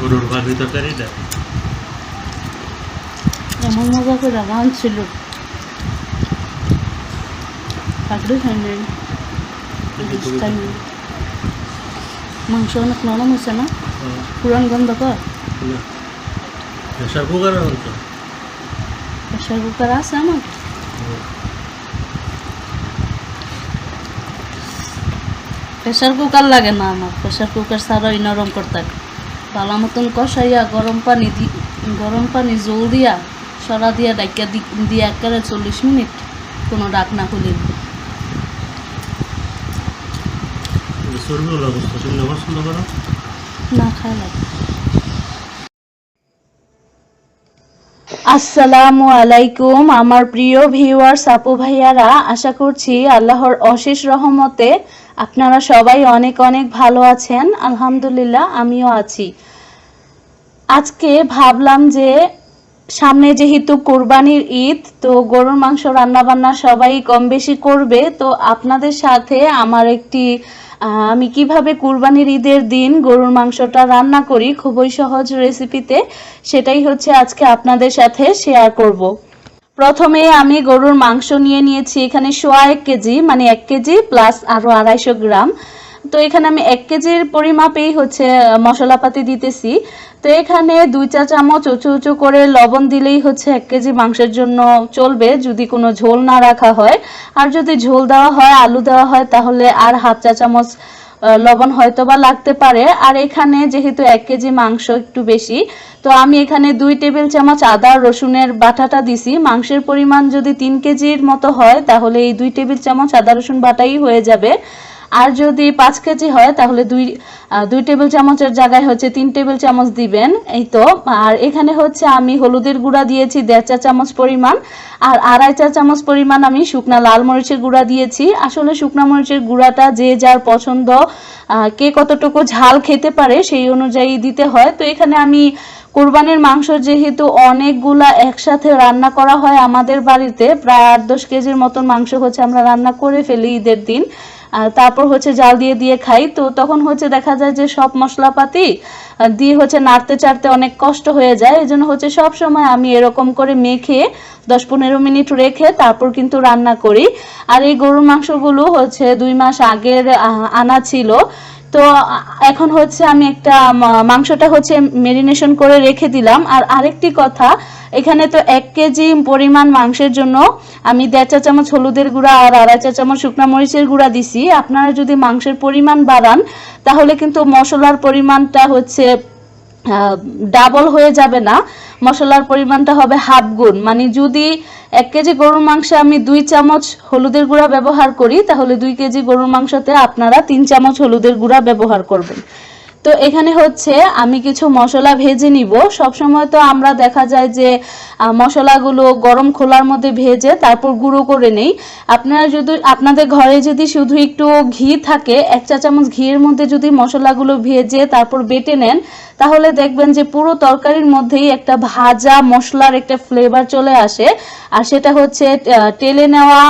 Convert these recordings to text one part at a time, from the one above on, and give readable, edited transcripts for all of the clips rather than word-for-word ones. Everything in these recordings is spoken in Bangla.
গরুর ভাজি তরকারিটা এমন মজা করে রাঁধছিল কাকড়ি খাই নাই মাংস অনেক নরম হয়েছে না পুরান গন্ধ কর প্রেশার কুকার অন্ত প্রেশার কুকার আছে আমার প্রেশার কুকার লাগে না আমার প্রেশার কুকার ছাড়াই নরম করতে ভালো মতন কষাইয়া গরম পানি জল দিয়া সরা দিয়া ডাকিয়া দিয়া একেবারে 40 মিনিট কোনো ডাক না খুলি না খাই লাগে। আসসালামু আলাইকুম আমার প্রিয় ভিউয়ার্স আপু ভাইয়ারা, আশা করছি আল্লাহর অশেষ রহমতে আপনারা সবাই অনেক অনেক ভালো আছেন। আলহামদুলিল্লাহ আমিও আছি। আজকে ভাবলাম যে সামনে যেহেতু কোরবানির ঈদ, তো গরুর মাংস রান্না বান্না সবাই কম বেশি করবে, তো আপনাদের সাথে আমার আমি কিভাবে কুরবানির ঈদের দিন গরুর মাংসটা রান্না করি খুবই সহজ রেসিপিতে, সেটাই হচ্ছে আজকে আপনাদের সাথে শেয়ার করব। প্রথমে আমি গরুর মাংস নিয়ে নিয়েছি এখানে 1.25 কেজি, মানে 1 কেজি প্লাস আরো 250 গ্রাম। তো এখানে আমি 1 কেজির পরিমাপেই হচ্ছে মশলাপাতি দিতেছি। তো এখানে 2 চা চামচ উঁচু উঁচু করে লবণ দিলেই হচ্ছে 1 কেজি মাংসের জন্য চলবে, যদি কোনো ঝোল না রাখা হয়। আর যদি ঝোল দেওয়া হয়, আলু দেওয়া হয়, তাহলে আর 1/2 চা চামচ লবণ হয়তো বা লাগতে পারে। আর এখানে যেহেতু 1 কেজি মাংস একটু বেশি, তো আমি এখানে 2 টেবিল চামচ আদা রসুনের বাটাটা দিছি। মাংসের পরিমাণ যদি 3 কেজির মতো হয় তাহলে এই 2 টেবিল চামচ আদা রসুন বাটাই হয়ে যাবে। আর যদি 5 কেজি হয় তাহলে 2 টেবিল চামচের জায়গায় হচ্ছে 3 টেবিল চামচ দিবেন, এই তো। আর এখানে হচ্ছে আমি হলুদের গুঁড়া দিয়েছি 1.5 চা চামচ পরিমাণ, আর 2.5 চা চামচ পরিমাণ আমি শুকনা লাল মরিচের গুঁড়া দিয়েছি। আসলে শুকনা মরিচের গুঁড়াটা যে যার পছন্দ, কে কতটুকু ঝাল খেতে পারে সেই অনুযায়ী দিতে হয়। তো এখানে আমি কোরবানির মাংস যেহেতু অনেকগুলা একসাথে রান্না করা হয় আমাদের বাড়িতে, প্রায় 8-10 কেজির মতন মাংস হচ্ছে আমরা রান্না করে ফেলি ঈদের দিন, তারপর হচ্ছে জাল দিয়ে দিয়ে খাই। তো তখন হচ্ছে দেখা যায় যে সব মশলাপাতি দিয়ে হচ্ছে নাড়তে চাড়তে অনেক কষ্ট হয়ে যায়। এই জন্য হচ্ছে সব সময় আমি এরকম করে মেখে 10-15 মিনিট রেখে তারপর কিন্তু রান্না করি। আর এই গরুর মাংসগুলো হচ্ছে 2 মাস আগের আনা ছিল। তো এখন হচ্ছে আমি মাংসটা হচ্ছে মেরিনেশন করে রেখে দিলাম। আর আরেকটি কথা, এখানে তো 1 কেজি পরিমাণ মাংসের জন্য আমি 1.5 চা চামচ হলুদের গুঁড়া আর 2.5 চা চামচ শুকনা মরিচের গুঁড়া দিছি। আপনারা যদি মাংসের পরিমাণ বাড়ান তাহলে কিন্তু মশলার পরিমাণটা হচ্ছে ডাবল হয়ে যাবে না, মশলার পরিমাণটা হবে হাফ গুণ। মানে যদি 1 কেজি গরুর মাংসে আমি 2 চামচ হলুদের গুঁড়া ব্যবহার করি, তাহলে 2 কেজি গরুর মাংসতে আপনারা 3 চামচ হলুদের গুঁড়া ব্যবহার করবেন। তো এখানে হচ্ছে আমি কিছু মশলা ভেজে নিব। সবসময় তো আমরা দেখা যায় যে মশলাগুলো গরম খোলার মধ্যে ভেজে তারপর গুঁড়ো করে নেই। আপনাদের ঘরে যদি শুধু একটু ঘি থাকে, 1 চা চামচ ঘিয়ের মধ্যে যদি মশলাগুলো ভেজে তারপর বেটে নেন, তাহলে দেখবেন যে পুরো তরকারির মধ্যেই একটা ভাজা মশলার একটা ফ্লেভার চলে আসে। আর সেটা হচ্ছে টেলে নেওয়া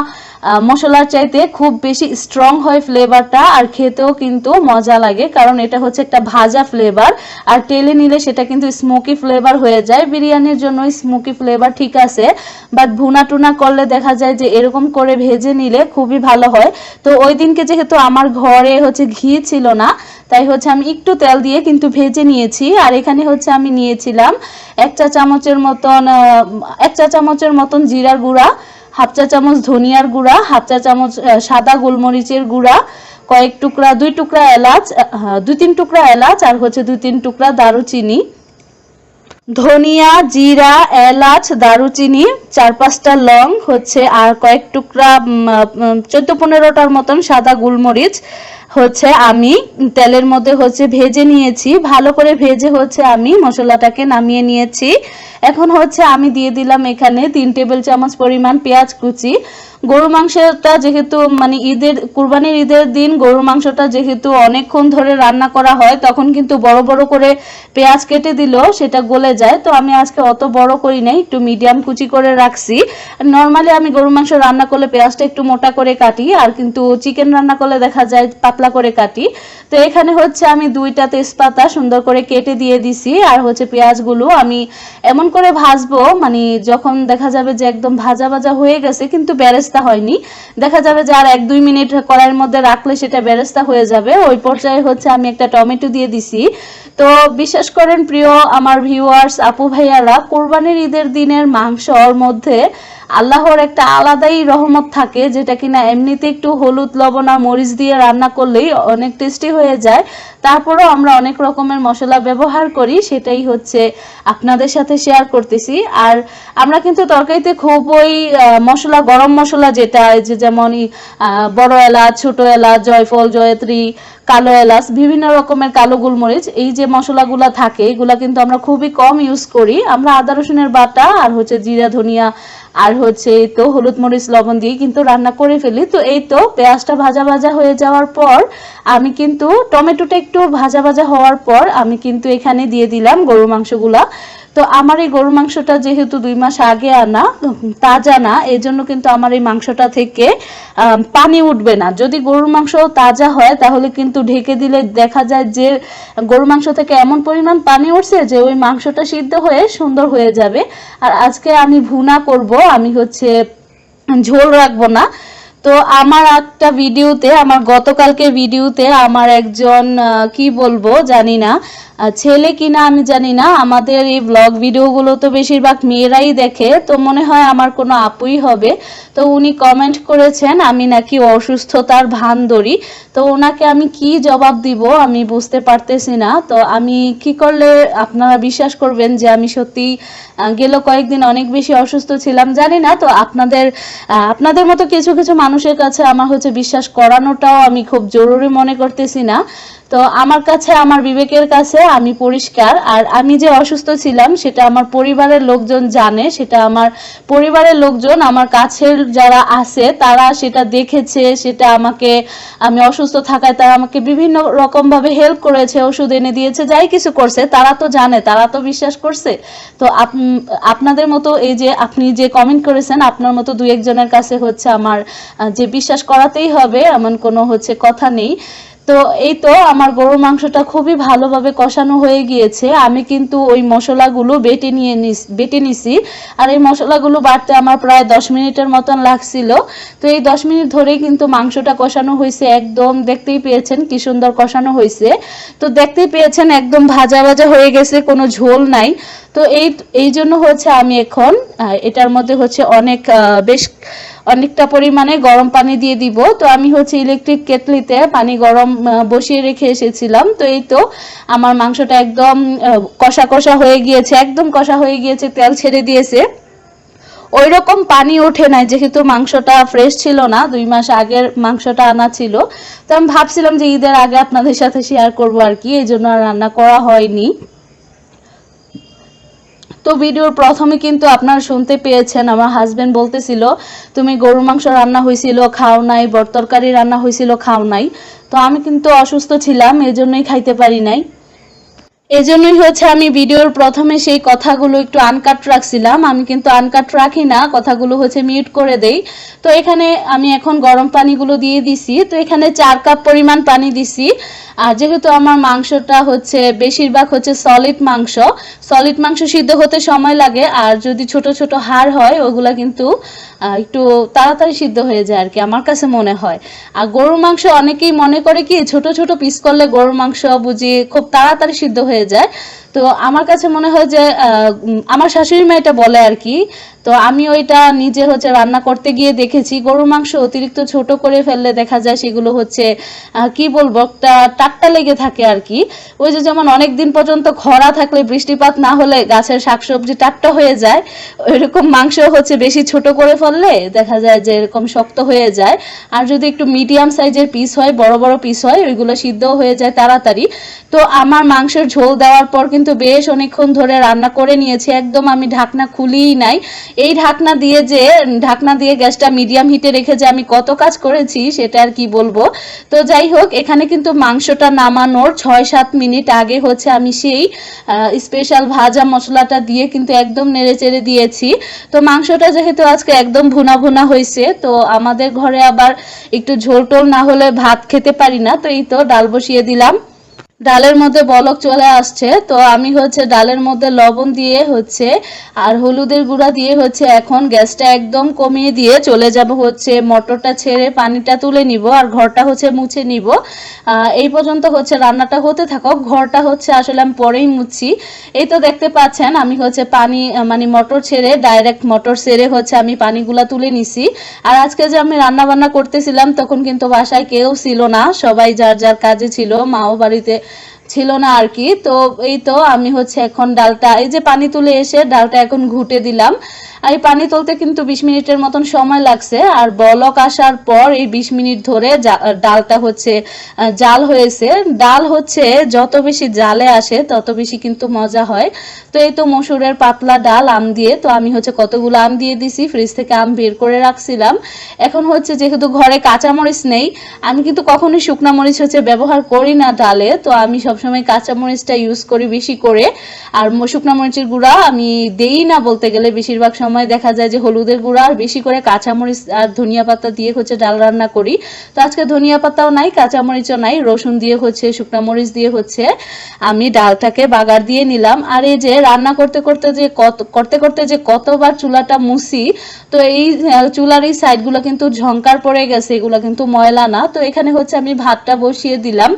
মশলার চাইতে খুব বেশি স্ট্রং হয় ফ্লেভারটা, আর খেতেও কিন্তু মজা লাগে, কারণ এটা হচ্ছে একটা ভাজা ফ্লেভার। আর টেলে নিলে সেটা কিন্তু স্মোকি ফ্লেভার হয়ে যায়। বিরিয়ানির জন্য স্মোকি ফ্লেভার ঠিক আছে, বাট ভুনা টুনা করলে দেখা যায় যে এরকম করে ভেজে নিলে খুবই ভালো হয়। তো ওই দিনকে যেহেতু আমার ঘরে হচ্ছে ঘি ছিল না, তাই হচ্ছে আমি একটু তেল দিয়ে কিন্তু ভেজে নিয়েছি। আর এখানে হচ্ছে আমি নিয়েছিলাম 1 চা চামচের মতন জিরার গুঁড়া, 1/2 চা চামচ ধনিয়ার গুঁড়া, 1/2 চা চামচ সাদা গোলমরিচের গুঁড়া, 2-3 টুকরা এলাচ, আর হচ্ছে 2-3 টুকরা দারুচিনি। ধনিয়া, জিরা, এলাচ, দারুচিনি, 4-5টা লং হচ্ছে, আর কয়েক টুকরা 14-15টার মতন সাদা গোলমরিচ হচ্ছে আমি তেলের মধ্যে হচ্ছে ভেজে নিয়েছি। ভালো করে ভেজে হচ্ছে আমি মশলাটাকে নামিয়ে নিয়েছি। এখন হচ্ছে আমি দিয়ে দিলাম এখানে 3 টেবিল চামচ পরিমাণ পেঁয়াজ কুচি। গরু মাংসটা যেহেতু মানে কুরবানির ঈদের দিন গরু মাংসটা যেহেতু অনেকক্ষণ ধরে রান্না করা হয়, তখন কিন্তু বড় বড় করে পেঁয়াজ কেটে দিলেও সেটা গলে যায়। তো আমি আজকে অত বড় করি নাই, একটু মিডিয়াম কুচি করে রাখছি। নর্মালি আমি গরু মাংস রান্না করলে পেঁয়াজটা একটু মোটা করে কাটি, আর কিন্তু চিকেন রান্না করলে দেখা যায় পাতলা পাতলা করে কাটি। তো এখানে হচ্ছে আমি 2টা তেজপাতা সুন্দর করে কেটে দিয়ে দিছি, আর হচ্ছে পেঁয়াজগুলো আমি এমন করে ভাজবো মানে যখন দেখা যাবে যে একদম ভাজা ভাজা হয়ে গেছে কিন্তু বেরেস্তা হয়নি, দেখা যাবে যে আর 1-2 মিনিট কড়াইয়ের মধ্যে রাখলে সেটা বেরেস্তা হয়ে যাবে, ওই পর্যায়ে হচ্ছে আমি একটা টমেটো দিয়ে দিছি। তো বিশ্বাস করেন প্রিয় আমার ভিউয়ার্স আপু ভাইয়ারা, কোরবানির ঈদের দিনের মাংসর মধ্যে আল্লাহর একটা আলাদাই রহমত থাকে, যেটা কিনা এমনিতে একটু হলুদ লবণ আর মরিচ দিয়ে রান্না করলেই অনেক টেস্টি হয়ে যায়। তারপরেও আমরা অনেক রকমের মশলা ব্যবহার করি, সেটাই হচ্ছে আপনাদের সাথে শেয়ার করতেছি। আর আমরা কিন্তু তরকারিতে খুবই মশলা, গরম মশলা যেটা যেমন বড় এলাচ, ছোট এলাচ, জয়ফল, জয়ত্রী, কালো এলাচ, বিভিন্ন রকমের কালো গোলমরিচ, এই যে মশলাগুলা থাকে এগুলা কিন্তু আমরা খুবই কম ইউজ করি। আমরা আদা রসুনের বাটা আর হচ্ছে জিরা ধনিয়া আর হচ্ছে এই তো হলুদ মরিচ লবণ দিয়ে কিন্তু রান্না করে ফেলি। তো এই তো পেঁয়াজটা ভাজা ভাজা হয়ে যাওয়ার পর আমি কিন্তু টমেটোটা একটু ভাজা ভাজা হওয়ার পর আমি কিন্তু এখানে দিয়ে দিলাম গরুর মাংসগুলা। তো আমার এই গরুর মাংসটা যেহেতু 2 মাস আগে আনা, তাজা না, এই জন্য কিন্তু আমার এই মাংসটা থেকে পানি উঠবে না। যদি গরুর মাংস তাজা হয় তাহলে কিন্তু ঢেকে দিলে দেখা যায় যে গরুর মাংস থেকে এমন পরিমাণ পানি উঠছে যে ওই মাংসটা সিদ্ধ হয়ে সুন্দর হয়ে যাবে। আর আজকে আমি ভুনা করব, আমি হচ্ছে ঝোল রাখবো না। তো আমার একটা ভিডিওতে, আমার গতকালকে ভিডিওতে আমার একজন কি বলবো জানি না, ছেলে কিনা আমি জানি না, আমাদের এই ব্লগ ভিডিওগুলো তো বেশিরভাগ মেয়েরাই দেখে, তো মনে হয় আমার কোনো আপুই হবে। তো উনি কমেন্ট করেছেন আমি নাকি অসুস্থতার ভান ধরি। তো ওনাকে আমি কি জবাব দিব আমি বুঝতে পারতেছি না। তো আমি কি করলে আপনারা বিশ্বাস করবেন যে আমি সত্যি গেল কয়েকদিন অনেক বেশি অসুস্থ ছিলাম, জানি না। তো আপনাদের মতো কিছু কিছু মানুষের কাছে আমার হচ্ছে বিশ্বাস করানোটাও আমি খুব জরুরি মনে করতেছি না। তো আমার কাছে, আমার বিবেকের কাছে আমি পরিষ্কার। আর আমি যে অসুস্থ ছিলাম সেটা আমার পরিবারের লোকজন জানে, সেটা আমার পরিবারের লোকজন, আমার কাছের যারা আছে তারা সেটা দেখেছে, সেটা আমাকে, আমি অসুস্থ থাকায় তারা আমাকে বিভিন্ন রকম ভাবে হেল্প করেছে, ওষুধ এনে দিয়েছে, যাই কিছু করছে তারা তো জানে, তারা তো বিশ্বাস করছে। তো আপনাদের মতো এই যে আপনি যে কমেন্ট করেছেন, আপনার মতো 2-1 জনের কাছে হচ্ছে আমার যে বিশ্বাস করাতেই হবে এমন কোনো হচ্ছে কথা নেই। তো এই তো আমার গরুর মাংসটা খুবই ভালোভাবে কষানো হয়ে গিয়েছে। আমি কিন্তু ওই মশলাগুলো বেটে নিছি, আর এই মশলাগুলো বাটতে আমার প্রায় 10 মিনিটের মতন লাগছিল। তো এই 10 মিনিট ধরেই কিন্তু মাংসটা কষানো হয়েছে, একদম দেখতেই পেয়েছেন কি সুন্দর কষানো হয়েছে। তো দেখতেই পেয়েছেন একদম ভাজা ভাজা হয়ে গেছে, কোনো ঝোল নাই। তো এই জন্য হচ্ছে আমি এখন এটার মধ্যে হচ্ছে অনেকটা পরিমাণে গরম পানি দিয়ে দিব। তো আমি হচ্ছে ইলেকট্রিক কেটলিতে পানি গরম বসিয়ে রেখে এসেছিলাম। তো এই তো আমার মাংসটা একদম কষা কষা হয়ে গিয়েছে, একদম কষা হয়ে গিয়েছে, তেল ছেড়ে দিয়েছে। ওই রকম পানি ওঠে নাই, যেহেতু মাংসটা ফ্রেশ ছিল না, 2 মাস আগের মাংসটা আনা ছিল। তো আমি ভাবছিলাম যে ঈদের আগে আপনাদের সাথে শেয়ার করবো আর কি, এই জন্য আর রান্না করা হয়নি। তো ভিডিওর প্রথমে কিন্তু আপনারা শুনতে পেয়েছেন আমার হাজবেন্ড বলতেছিল তুমি গরুর মাংস রান্না হয়েছিল খাও নাই, বরতরকারি রান্না হয়েছিল খাও নাই। তো আমি কিন্তু অসুস্থ ছিলাম, এজন্যই খাইতে পারি নাই। এজন্যই হচ্ছে আমি ভিডিওর প্রথমে সেই কথাগুলো একটু আনকাট রাখছিলাম। আমি কিন্তু আনকাট রাখি না, কথাগুলো হচ্ছে মিউট করে দেই। তো এখানে আমি এখন গরম পানিগুলো দিয়ে দিছি। তো এখানে 4 কাপ পরিমাণ পানি দিছি। আর যেহেতু আমার মাংসটা হচ্ছে বেশিরভাগ হচ্ছে সলিড মাংস সিদ্ধ হতে সময় লাগে, আর যদি ছোট ছোট হাড় হয় ওগুলা কিন্তু একটু তাড়াতাড়ি সিদ্ধ হয়ে যায় আর কি, আমার কাছে মনে হয়। আর গরুর মাংস অনেকেই মনে করে কি ছোট ছোট পিস করলে গরুর মাংস বুঝি খুব তাড়াতাড়ি সিদ্ধ হয়ে যায়। তো আমার কাছে মনে হয় যে আমার শাশুড়ি মা এটা বলে আর কি। তো আমি ওইটা নিজে হচ্ছে রান্না করতে গিয়ে দেখেছি গরুর মাংস অতিরিক্ত ছোট করে ফেললে দেখা যায় সেগুলো হচ্ছে কি বলবো একটা টাটকা লেগে থাকে আর কি। ওই যে যেমন অনেকদিন পর্যন্ত খরা থাকলে বৃষ্টিপাত না হলে গাছের শাকসবজি টাটকা হয়ে যায়, ওইরকম মাংস হচ্ছে বেশি ছোট করে ফেললে দেখা যায় যে এরকম শক্ত হয়ে যায়। আর যদি একটু মিডিয়াম সাইজের পিস হয়, বড় বড় পিস হয়, ওইগুলো সিদ্ধ হয়ে যায় তাড়াতাড়ি। তো আমার মাংসের ঝোল দেওয়ার পর কিন্তু কিন্তু বেশ অনেকক্ষণ ধরে রান্না করে নিয়েছি, একদম আমি ঢাকনা খুলিই নাই। এই ঢাকনা দিয়ে গ্যাসটা মিডিয়াম হিটে রেখে যে আমি কত কাজ করেছি সেটা আর কি বলবো। তো যাই হোক, এখানে কিন্তু মাংসটা নামানোর 6-7 মিনিট আগে হচ্ছে আমি সেই স্পেশাল ভাজা মশলাটা দিয়ে কিন্তু একদম নেড়েচেড়ে দিয়েছি। তো মাংসটা যেহেতু আজকে একদম ভুনা ভুনা হয়েছে, তো আমাদের ঘরে আবার একটু ঝোল টোল না হলে ভাত খেতে পারি না। তো এই তো ডাল বসিয়ে দিলাম, ডালের মধ্যে বলক চলে আসছে। তো আমি হচ্ছে ডালের মধ্যে লবণ দিয়ে হচ্ছে আর হলুদের গুঁড়া দিয়ে হচ্ছে এখন গ্যাসটা একদম কমিয়ে দিয়ে চলে যাব হচ্ছে মটরটা ছেড়ে পানিটা তুলে নিব আর ঘরটা হচ্ছে মুছে নিব। এই পর্যন্ত হচ্ছে রান্নাটা হতে থাকুক, ঘরটা হচ্ছে আসলে আমি পরেই মুছছি। এই তো দেখতে পাচ্ছেন আমি হচ্ছে পানি মানে মটর ছেড়ে ডাইরেক্ট মটর ছেড়ে হচ্ছে আমি পানিগুলা তুলে নিছি। আর আজকে যে আমি রান্না বান্না করতেছিলাম তখন কিন্তু বাসায় কেউ ছিল না, সবাই যার যার কাজে ছিল, মাও বাড়িতে ছিল না আর কি। তো এই তো আমি হচ্ছে এখন ডালটা, এই যে পানি তুলে এসে ডালটা এখন ঘুটে দিলাম। আর এই পানি তুলতে কিন্তু 20 মিনিটের মতন সময় লাগছে, আর বলক আসার পর এই 20 মিনিট ধরে ডালটা হচ্ছে জাল হয়েছে। ডাল হচ্ছে যত বেশি জালে আসে তত বেশি কিন্তু মজা হয়। তো এই তো মসুরের পাতলা ডাল আম দিয়ে, তো আমি হচ্ছে কতগুলো আম দিয়ে দিছি, ফ্রিজ থেকে আম বের করে রাখছিলাম। এখন হচ্ছে যেহেতু ঘরে কাঁচামরিচ নেই, আমি কিন্তু কখনোই শুকনা মরিচ হচ্ছে ব্যবহার করি না ডালে, তো আমি সবসময় কাঁচামরিচটা ইউজ করি বেশি করে। আর শুকনা মরিচের গুঁড়া আমি দেই না বলতে গেলে, বেশিরভাগ সময় দেখা যায় যে হলুদের গুঁড়া আর বেশি করে কাঁচামরিচ আর ধনিয়া পাতা দিয়ে হচ্ছে ডাল রান্না করি। তো আজকে ধনিয়া পাতাও নাই, কাঁচামরিচও নাই, রসুন দিয়ে হচ্ছে শুকনা মরিচ দিয়ে হচ্ছে আমি ডালটাকে বাগার দিয়ে নিলাম। আর এই যে রান্না করতে করতে যে কতবার চুলাটা মুছি, তো এই চুলার এই সাইডগুলো কিন্তু ঝংকার পড়ে গেছে, এগুলো কিন্তু ময়লা না। তো এখানে হচ্ছে আমি ভাতটা বসিয়ে দিলাম।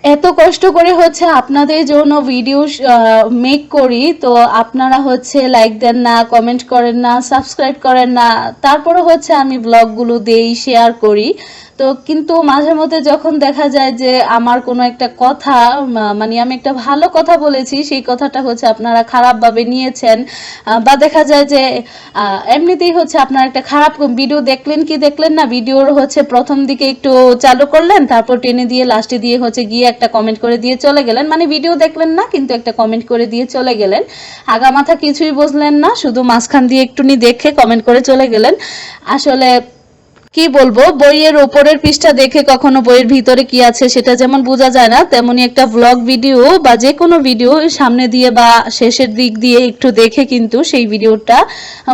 এত কষ্ট করে হচ্ছে আপনাদের জন্য ভিডিও মেক করি, তো আপনারা হচ্ছে লাইক দেন না, কমেন্ট করেন না, সাবস্ক্রাইব করেন না, তারপরে হচ্ছে আমি ব্লগগুলো দেই, শেয়ার করি। তো কিন্তু মাঝে মধ্যে যখন দেখা যায় যে আমার কোনো একটা কথা মানে আমি একটা ভালো কথা বলেছি, সেই কথাটা হচ্ছে আপনারা খারাপভাবে নিয়েছেন, বা দেখা যায় যে এমনিতেই হচ্ছে আপনারা একটা খারাপ ভিডিও দেখলেন না, ভিডিওর হচ্ছে প্রথম দিকে একটু চালু করলেন, তারপর টেনে দিয়ে লাস্টে দিয়ে হচ্ছে গিয়ে একটা কমেন্ট করে দিয়ে চলে গেলেন, মানে ভিডিও দেখলেন না কিন্তু একটা কমেন্ট করে দিয়ে চলে গেলেন, আগামাথা কিছুই বুঝলেন না, শুধু মাঝখান দিয়ে একটুনি দেখে কমেন্ট করে চলে গেলেন। আসলে কি বলবো, বইয়ের ওপরের পৃষ্ঠা দেখে কখনো বইয়ের ভিতরে কি আছে সেটা যেমন বোঝা যায় না, তেমনি একটা ভ্লগ ভিডিও বা যে কোনো ভিডিও সামনে দিয়ে বা শেষের দিক দিয়ে একটু দেখে কিন্তু সেই ভিডিওটা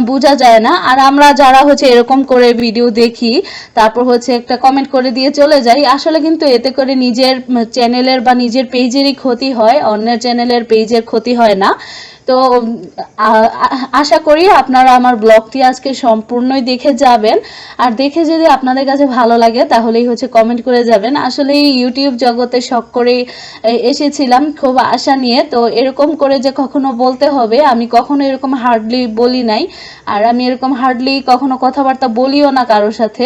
বোঝা যায় না। আর আমরা যারা হচ্ছে এরকম করে ভিডিও দেখি তারপর হচ্ছে একটা কমেন্ট করে দিয়ে চলে যাই, আসলে কিন্তু এতে করে নিজের চ্যানেলের বা নিজের পেজেরই ক্ষতি হয়, অন্যের চ্যানেলের পেজের ক্ষতি হয় না। তো আশা করি আপনারা আমার ব্লগটি আজকে সম্পূর্ণই দেখে যাবেন, আর দেখে যদি আপনাদের কাছে ভালো লাগে তাহলেই হচ্ছে কমেন্ট করে যাবেন। আসলে ইউটিউব জগতে শখ করে এসেছিলাম খুব আশা নিয়ে, তো এরকম করে যে কখনো বলতে হবে আমি কখনো এরকম হার্ডলি বলি নাই, আর আমি এরকম হার্ডলি কখনো কথাবার্তা বলিও না কারোর সাথে।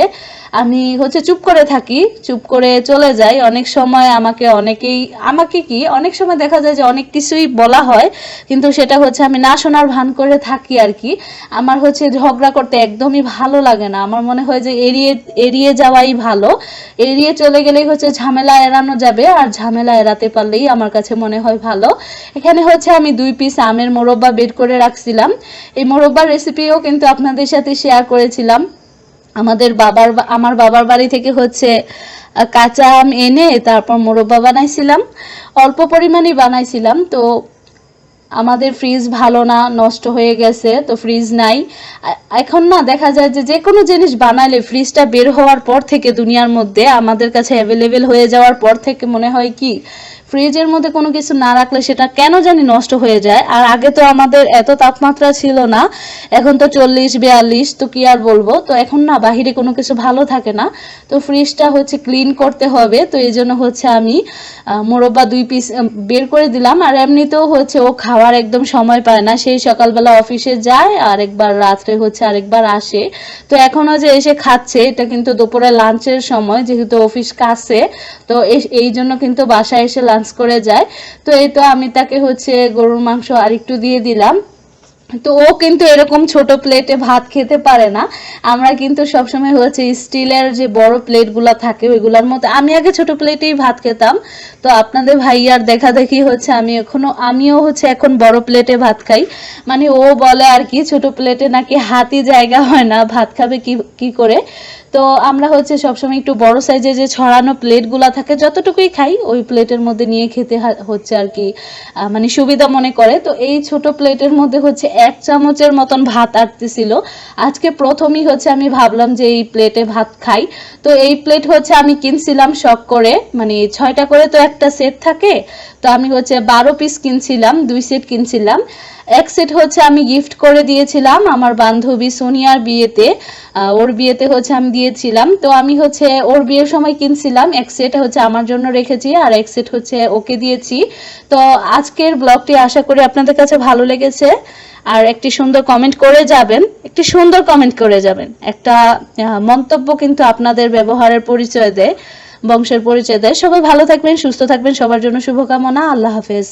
আমি হচ্ছে চুপ করে থাকি, চুপ করে চলে যাই। অনেক সময় আমাকে কি অনেক সময় দেখা যায় যে অনেক কিছুই বলা হয়, কিন্তু সেটা হচ্ছে আমি না শোনার ভান করে থাকি আর কি। আমার হচ্ছে ঝগড়া করতে একদমই ভালো লাগে না, আমার মনে হয় যে এড়িয়ে যাওয়াই ভালো, এড়িয়ে চলে গেলেই হচ্ছে ঝামেলা এড়ানো যাবে, আর ঝামেলা এড়াতে পারলেই আমার কাছে মনে হয় ভালো। এখানে হচ্ছে আমি 2 পিস আমের মোরব্বা বের করে রাখছিলাম, এই মোরব্বার রেসিপিও কিন্তু আপনাদের সাথে শেয়ার করেছিলাম। আমার বাবার বাড়ি থেকে হচ্ছে কাঁচা আম এনে তারপর মোরব্বা বানাইছিলাম, অল্প পরিমাণে বানাইছিলাম। তো আমাদের ফ্রিজ ভালো না, নষ্ট হয়ে গেছে, তো ফ্রিজ নাই এখন। না দেখা যায় যে কোনো জিনিস বানাইলে ফ্রিজটা বের হওয়ার পর থেকে দুনিয়ার মধ্যে আমাদের কাছে অ্যাভেলেবেল হয়ে যাওয়ার পর থেকে মনে হয় কি ফ্রিজের মধ্যে কোনো কিছু না রাখলে সেটা কেন জানি নষ্ট হয়ে যায়। আর আগে তো আমাদের এত তাপমাত্রা ছিল না, এখন তো 40-42, তো কি আর বলবো। তো এখন না বাহিরে কোনো কিছু ভালো থাকে না, তো ফ্রিজটা হচ্ছে ক্লিন করতে হবে। তো এই জন্য হচ্ছে আমি মোরব্বা 2 পিস বের করে দিলাম। আর এমনিতেও হচ্ছে ও খাওয়ার একদম সময় পায় না, সেই সকালবেলা অফিসে যায় আর একবার রাত্রে হচ্ছে আরেকবার আসে। তো এখনো যে এসে খাচ্ছে, এটা কিন্তু দুপুরে লাঞ্চের সময়, যেহেতু অফিস কাছে, তো এই জন্য কিন্তু বাসায় এসে লাঞ্চ করে যায়। তো এই তো আমি তাকে হচ্ছে গরুর মাংস আর একটু দিয়ে দিলাম। তো ও কিন্তু এরকম ছোট প্লেটে ভাত খেতে পারে না। আমরা কিন্তু সবসময় হচ্ছে স্টিলের যে বড় প্লেটগুলো থাকে ওইগুলোর মধ্যে, আমি আগে ছোট প্লেটেই ভাত খেতাম। তো আপনাদের ভাইয়ার দেখা দেখি হচ্ছে আমিও হচ্ছে এখন বড় প্লেটে ভাত খাই। মানে ও বলে আর কি ছোট প্লেটে নাকি হাতি জায়গা হয় না, ভাত খাবে কি কি করে। তো আমরা হচ্ছে সবসময় একটু বড় সাইজে যে ছড়ানো প্লেটগুলো থাকে যতটুকুই খাই ওই প্লেটের মধ্যে নিয়ে খেতে হচ্ছে আর কি মানে সুবিধা মনে করে। তো এই ছোট প্লেটের মধ্যে হচ্ছে 1 চামচের মতন ভাত আটতেছিল। আজকে প্রথমেই হচ্ছে আমি ভাবলাম যে এই প্লেটে ভাত খাই। তো এই প্লেট হচ্ছে আমি কিনছিলাম শখ করে, মানে 6টা করে তো একটা সেট থাকে। তো আমি হচ্ছে 12 পিস কিনছিলাম, 2 সেট কিনছিলাম। এক সেট হচ্ছে আমি গিফট করে দিয়েছিলাম আমার বান্ধবী সোনিয়ার বিয়েতে। ওর বিয়েতে হচ্ছে আমি দিয়েছিলাম। তো আমি হচ্ছে ওর বিয়ের সময় কিনছিলাম, এক সেট হচ্ছে আমার জন্য রেখেছি আর এক সেট হচ্ছে ওকে দিয়েছি। তো আজকের ব্লগটি আশা করি আপনাদের কাছে ভালো লেগেছে। আর একটি সুন্দর কমেন্ট করে যাবেন, একটি সুন্দর কমেন্ট করে যাবেন। একটা মন্তব্য কিন্তু আপনাদের ব্যবহারের পরিচয় দেয়, বংশের পরিচয় দেয়। সবাই ভালো থাকবেন, সুস্থ থাকবেন, সবার জন্য শুভকামনা। আল্লাহ হাফেজ।